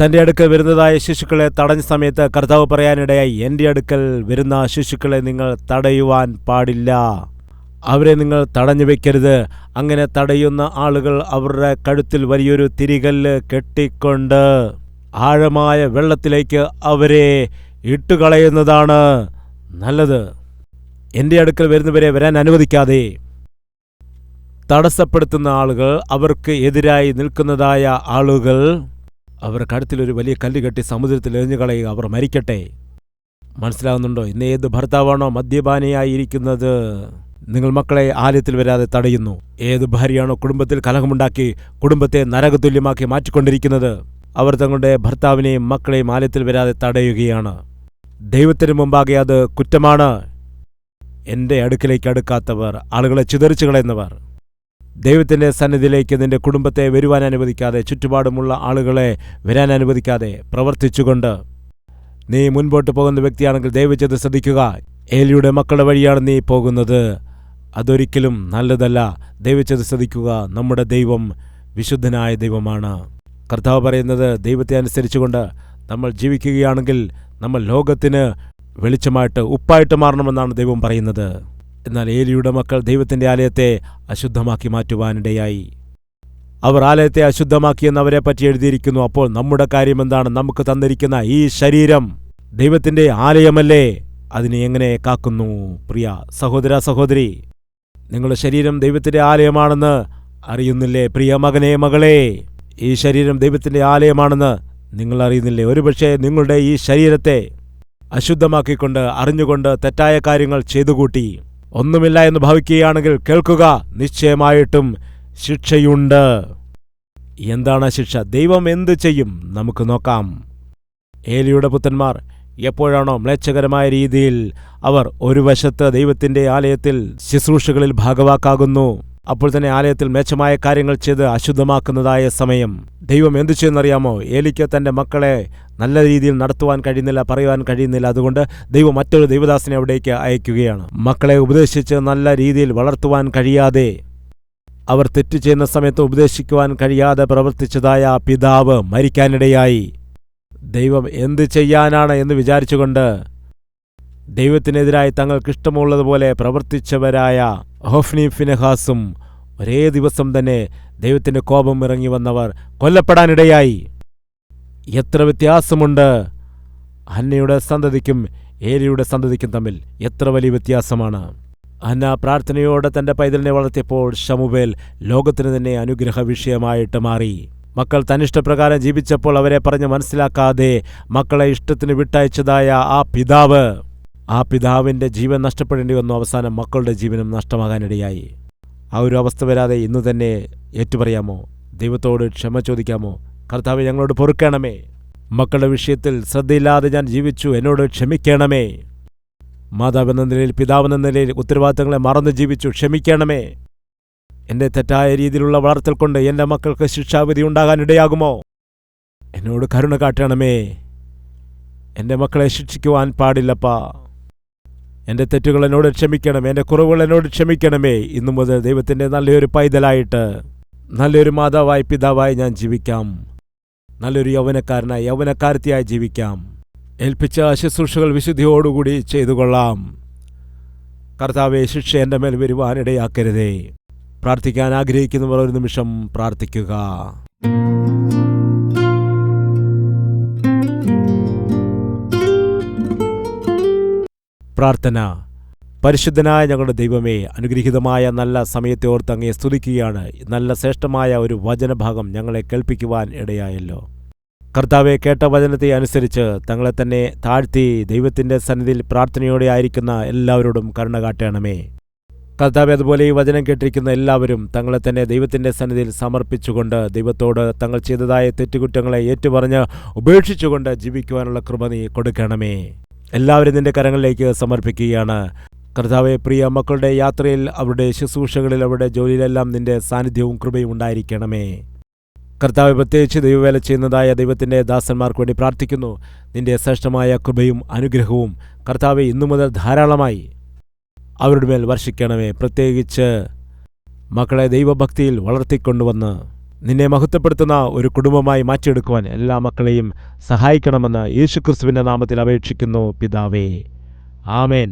തൻ്റെ അടുക്കൽ വരുന്നതായ ശിശുക്കളെ തടഞ്ഞ സമയത്ത് കർത്താവ് പറയാനിടയായി, എൻ്റെ അടുക്കൽ വരുന്ന ശിശുക്കളെ നിങ്ങൾ തടയുവാൻ പാടില്ല, അവരെ നിങ്ങൾ തടഞ്ഞു വെക്കരുത്. അങ്ങനെ തടയുന്ന ആളുകൾ അവരുടെ കഴുത്തിൽ വലിയൊരു തിരികല്ല് കെട്ടിക്കൊണ്ട് ആഴമായ വെള്ളത്തിലേക്ക് അവരെ ഇട്ടുകളയുന്നതാണ് നല്ലത്. എൻ്റെ അടുക്കൽ വരുന്നവരെ വരാൻ അനുവദിക്കാതെ തടസ്സപ്പെടുത്തുന്ന ആളുകൾ, അവർക്ക് എതിരായി നിൽക്കുന്നതായ ആളുകൾ, അവർ കഴുത്തിലൊരു വലിയ കല്ല് കെട്ടി സമുദ്രത്തിൽ എറിഞ്ഞു കളയുക, അവർ മരിക്കട്ടെ. മനസ്സിലാവുന്നുണ്ടോ? ഇന്ന് ഏത് ഭർത്താവാണോ മദ്യപാനിയായിരിക്കുന്നത്, നിങ്ങൾ മക്കളെ ആലയത്തിൽ വരാതെ തടയുന്നു? ഏത് ഭാര്യയാണോ കുടുംബത്തിൽ കലഹമുണ്ടാക്കി കുടുംബത്തെ നരകതുല്യമാക്കി മാറ്റിക്കൊണ്ടിരിക്കുന്നത്, അവർ തങ്ങളുടെ ഭർത്താവിനെയും മക്കളെയും ആലയത്തിൽ വരാതെ തടയുകയാണ്. ദൈവത്തിന് മുമ്പാകെ അത് കുറ്റമാണ്. എൻ്റെ അടുക്കിലേക്ക് അടുക്കാത്തവർ, ആളുകളെ ചിതറിച്ചു കളയുന്നവർ, ദൈവത്തിൻ്റെ സന്നിധിയിലേക്ക് നിന്റെ കുടുംബത്തെ വരുവാൻ അനുവദിക്കാതെ, ചുറ്റുപാടുമുള്ള ആളുകളെ വരാൻ അനുവദിക്കാതെ പ്രവർത്തിച്ചുകൊണ്ട് നീ മുൻപോട്ട് പോകുന്ന വ്യക്തിയാണെങ്കിൽ ദയവുചെയ്ത് ശ്രദ്ധിക്കുക. ഏലിയുടെ മക്കളുടെ വഴിയാണ് നീ പോകുന്നത്, അതൊരിക്കലും നല്ലതല്ല. ദയവുചെയ്ത് ശ്രദ്ധിക്കുക. നമ്മുടെ ദൈവം വിശുദ്ധനായ ദൈവമാണ്. കർത്താവ് പറയുന്നത്, ദൈവത്തെ അനുസരിച്ചുകൊണ്ട് നമ്മൾ ജീവിക്കുകയാണെങ്കിൽ നമ്മൾ ലോകത്തിന് വെളിച്ചമായിട്ട് ഉപ്പായിട്ട് മാറണമെന്നാണ് ദൈവം പറയുന്നത്. എന്നാൽ ഏലിയുടെ മക്കൾ ദൈവത്തിൻ്റെ ആലയത്തെ അശുദ്ധമാക്കി മാറ്റുവാനിടയായി. അവർ ആലയത്തെ അശുദ്ധമാക്കിയെന്ന് അവരെ പറ്റി എഴുതിയിരിക്കുന്നു. അപ്പോൾ നമ്മുടെ കാര്യം എന്താണ്? നമുക്ക് തന്നിരിക്കുന്ന ഈ ശരീരം ദൈവത്തിൻ്റെ ആലയമല്ലേ? അതിനെ എങ്ങനെ കാക്കുന്നു? പ്രിയ സഹോദര സഹോദരി, നിങ്ങളുടെ ശരീരം ദൈവത്തിൻ്റെ ആലയമാണെന്ന് അറിയുന്നില്ലേ? പ്രിയ മകനെ മകളെ, ഈ ശരീരം ദൈവത്തിൻ്റെ ആലയമാണെന്ന് നിങ്ങൾ അറിയുന്നില്ലേ? ഒരുപക്ഷെ നിങ്ങളുടെ ഈ ശരീരത്തെ അശുദ്ധമാക്കിക്കൊണ്ട് അറിഞ്ഞുകൊണ്ട് തെറ്റായ കാര്യങ്ങൾ ചെയ്തുകൂട്ടി ഒന്നുമില്ല എന്ന് ഭാവിക്കുകയാണെങ്കിൽ കേൾക്കുക, നിശ്ചയമായിട്ടും ശിക്ഷയുണ്ട്. എന്താണ് ശിക്ഷ? ദൈവം എന്ത് ചെയ്യും? നമുക്ക് നോക്കാം. ഏലിയുടെ പുത്രന്മാർ എപ്പോഴാണോ മ്ലേച്ഛകരമായ രീതിയിൽ അവർ ഒരു വശത്ത് ദൈവത്തിൻ്റെ ആലയത്തിൽ ശുശ്രൂഷകളിൽ ഭാഗവാക്കാകുന്നു, അപ്പോൾ തന്നെ ആലയത്തിൽ മേച്ചമായ കാര്യങ്ങൾ ചെയ്ത് അശുദ്ധമാക്കുന്നതായ സമയം ദൈവം എന്തു ചെയ്യുന്നറിയാമോ? ഏലിക്ക് തൻ്റെ മക്കളെ നല്ല രീതിയിൽ നടത്തുവാൻ കഴിയുന്നില്ല, പറയുവാൻ കഴിയുന്നില്ല. അതുകൊണ്ട് ദൈവം മറ്റൊരു ദൈവദാസനെ അവിടേക്ക് അയക്കുകയാണ്. മക്കളെ ഉപദേശിച്ച് നല്ല രീതിയിൽ വളർത്തുവാൻ കഴിയാതെ, അവർ തെറ്റ് ചെയ്യുന്ന സമയത്ത് ഉപദേശിക്കുവാൻ കഴിയാതെ പ്രവർത്തിച്ചതായ ആ പിതാവ് മരിക്കാനിടയായി. ദൈവം എന്ത് ചെയ്യാനാണ് എന്ന് വിചാരിച്ചുകൊണ്ട് ദൈവത്തിനെതിരായി തങ്ങൾക്കിഷ്ടമുള്ളതുപോലെ പ്രവർത്തിച്ചവരായ ഹോഫ്നി ഫിനെഹാസും ഒരേ ദിവസം തന്നെ ദൈവത്തിൻ്റെ കോപം ഇറങ്ങി വന്നവർ കൊല്ലപ്പെടാനിടയായി. എത്ര വ്യത്യാസമുണ്ട് ഹന്നയുടെ സന്തതിക്കും ഏലിയുടെ സന്തതിക്കും തമ്മിൽ! എത്ര വലിയ വ്യത്യാസമാണ്! ഹന്ന പ്രാർത്ഥനയോടെ തൻ്റെ പൈതലിനെ വളർത്തിയപ്പോൾ ശമൂവേൽ ലോകത്തിന് തന്നെ അനുഗ്രഹ വിഷയമായിട്ട് മാറി. മക്കൾ തന്നിഷ്ടപ്രകാരം ജീവിച്ചപ്പോൾ അവരെ പറഞ്ഞ് മനസ്സിലാക്കാതെ മക്കളെ ഇഷ്ടത്തിന് വിട്ടയച്ചതായ ആ പിതാവിൻ്റെ ജീവൻ നഷ്ടപ്പെടേണ്ടി വന്നു. അവസാനം മക്കളുടെ ജീവനും നഷ്ടമാകാനിടയായി. ആ ഒരു അവസ്ഥ വരാതെ ഇന്ന് തന്നെ ഏറ്റുപറയാമോ? ദൈവത്തോട് ക്ഷമ ചോദിക്കാമോ? കർത്താവേ, ഞങ്ങളോട് പൊറുക്കണമേ. മക്കളുടെ വിഷയത്തിൽ ശ്രദ്ധയില്ലാതെ ഞാൻ ജീവിച്ചു, എന്നോട് ക്ഷമിക്കണമേ. മാതാവെന്ന നിലയിൽ, പിതാവെന്ന നിലയിൽ ഉത്തരവാദിത്തങ്ങളെ മറന്നു ജീവിച്ചു, ക്ഷമിക്കണമേ. എൻ്റെ തെറ്റായ രീതിയിലുള്ള വളർത്തൽ കൊണ്ട് എൻ്റെ മക്കൾക്ക് ശിക്ഷാവിധി ഉണ്ടാകാനിടയാകുമോ? എന്നോട് കരുണ കാട്ടണമേ. എൻ്റെ മക്കളെ ശിക്ഷിക്കുവാൻ പാടില്ലപ്പാ. എൻ്റെ തെറ്റുകൾ എന്നോട് ക്ഷമിക്കണമേ, എൻ്റെ കുറവുകൾ എന്നോട് ക്ഷമിക്കണമേ. ഇന്നു മുതൽ ദൈവത്തിൻ്റെ നല്ലൊരു പൈതലായിട്ട്, നല്ലൊരു മാതാവായി, പിതാവായി ഞാൻ ജീവിക്കാം. നല്ലൊരു യൗവനക്കാരനായി, യൗവനക്കാരത്തിയായി ജീവിക്കാം. ഏൽപ്പിച്ച ശുശ്രൂഷകൾ വിശുദ്ധിയോടുകൂടി ചെയ്തുകൊള്ളാം. കർത്താവേ, ശിക്ഷ എൻ്റെ മേൽ വരുവാനിടയാക്കരുതേ. പ്രാർത്ഥിക്കാൻ ആഗ്രഹിക്കുന്നവർ ഒരു നിമിഷം പ്രാർത്ഥിക്കുക. പ്രാർത്ഥന. പരിശുദ്ധനായ ഞങ്ങളുടെ ദൈവമേ, അനുഗ്രഹീതമായ നല്ല സമയത്തെ ഓർത്ത് അങ്ങയെ സ്തുതിക്കുകയാണ്. നല്ല ശ്രേഷ്ഠമായ ഒരു വചനഭാഗം ഞങ്ങളെ കേൾപ്പിക്കുവാൻ ഇടയായല്ലോ. കർത്താവെ, കേട്ട വചനത്തെ അനുസരിച്ച് തങ്ങളെ തന്നെ താഴ്ത്തി ദൈവത്തിൻ്റെ സന്നിധിയിൽ പ്രാർത്ഥനയോടെ ആയിരിക്കുന്ന എല്ലാവരോടും കരുണ കാട്ടണമേ. കർത്താവെ, അതുപോലെ ഈ വചനം കേട്ടിരിക്കുന്ന എല്ലാവരും തങ്ങളെ തന്നെ ദൈവത്തിൻ്റെ സന്നിധിയിൽ സമർപ്പിച്ചുകൊണ്ട് ദൈവത്തോട് തങ്ങൾ ചെയ്തതായ തെറ്റുകുറ്റങ്ങളെ ഏറ്റുപറഞ്ഞ് ഉപേക്ഷിച്ചുകൊണ്ട് ജീവിക്കുവാനുള്ള കൃപ നീ കൊടുക്കണമേ. എല്ലാവരും നിന്റെ കരങ്ങളിലേക്ക് സമർപ്പിക്കുകയാണ്. കർത്താവെ, പ്രിയ മക്കളുടെ യാത്രയിൽ, അവരുടെ ശുശ്രൂഷകളിൽ, അവരുടെ ജോലിയിലെല്ലാം നിന്റെ സാന്നിധ്യവും കൃപയും ഉണ്ടായിരിക്കണമേ. കർത്താവെ, പ്രത്യേകിച്ച് ദൈവവേല ചെയ്യുന്നതായ ദൈവത്തിൻ്റെ ദാസന്മാർക്ക് വേണ്ടി പ്രാർത്ഥിക്കുന്നു. നിന്റെ ശ്രേഷ്ഠമായ കൃപയും അനുഗ്രഹവും കർത്താവെ ഇന്നു മുതൽ ധാരാളമായി അവരുടെ മേൽ വർഷിക്കണമേ. പ്രത്യേകിച്ച് മക്കളെ ദൈവഭക്തിയിൽ വളർത്തിക്കൊണ്ടുവന്ന് നിന്നെ മഹത്വപ്പെടുത്തുന്ന ഒരു കുടുംബമായി മാറ്റിയെടുക്കുവാൻ എല്ലാ മക്കളെയും സഹായിക്കണമെന്ന് യേശുക്രിസ്തുവിൻ്റെ നാമത്തിൽ അപേക്ഷിക്കുന്നു പിതാവേ. ആമേൻ.